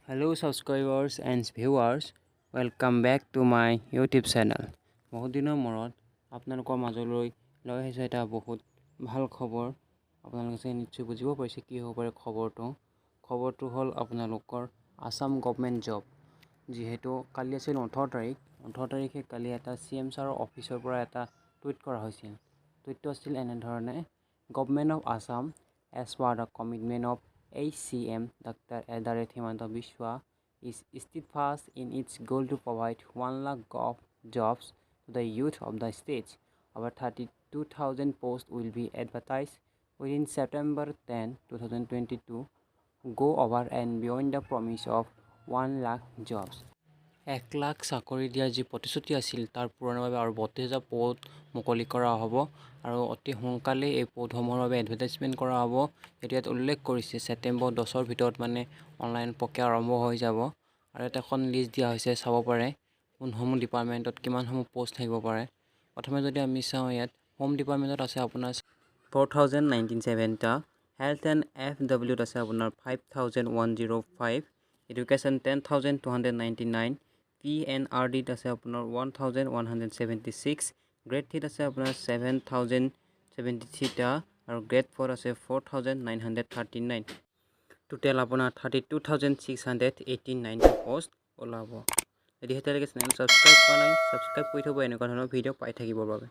Hello subscribers and viewers, welcome back to my YouTube channel. বহুত দিনৰ মূৰত আপোনালোকৰ মাজলৈ লৈ আহিছে এটা বহুত ভাল খবৰ। আপোনালোকে নিশ্চয় বুজিব পাৰিছে কি হ'ব পাৰে খবৰটো হ'ল আপোনালোকৰ আসাম গভৰ্ণমেণ্ট জব। যিহেতু কালি আছিল 18 তাৰিখে কালি এটা CM ছাৰৰ অফিচৰ পৰা এটা টুইট কৰা হৈছিল। টুইটটো আছিল এনেধৰণে, government of Assam as per the commitment of HCM Dr. Himanta Biswa is steadfast in its goal to provide 1 lakh govt jobs to the youth of the state. Over 32,000 posts will be advertised within September 10, 2022, go over and beyond the promise of 1 lakh jobs. 1 lakh চাকৰি দিয়াৰ যি প্ৰতিশ্ৰুতি আছিল তাৰ পূৰণৰ বাবে আৰু 32,000 পদ মুকলি কৰা হ'ব আৰু অতি সোনকালে এই পদসমূহৰ বাবে এডভাৰটাইজমেণ্ট কৰা হ'ব। ইয়াত উল্লেখ কৰিছে ছেপ্টেম্বৰ 10ৰ ভিতৰত মানে অনলাইন প্ৰক্ৰিয়া আৰম্ভ হৈ যাব আৰু ইয়াত এখন লিষ্ট দিয়া হৈছে, চাব পাৰে কোনসমূহ ডিপাৰ্টমেণ্টত কিমানসমূহ পোষ্ট থাকিব পাৰে। প্ৰথমে যদি আমি চাওঁ, ইয়াত হোম ডিপাৰ্টমেণ্টত আছে আপোনাৰ 4,097টা, হেল্থ এণ্ড FWত আছে আপোনাৰ 5,105, এডুকেশ্যন 10,299, PNRDত আছে আপোনাৰ 1,176, গ্ৰেড 3ত আছে আপোনাৰ 7,073টা আৰু গ্ৰেড 4 আছে 4,939। টোটেল আপোনাৰ 32,689 পোষ্ট ওলাব। যদি এতিয়ালৈকে চেনেল ছাবস্ক্ৰাইব কৰা নাই, ছাবস্ক্ৰাইব কৰি থ'ব এনেকুৱা ধৰণৰ ভিডিঅ' পাই থাকিবৰ বাবে।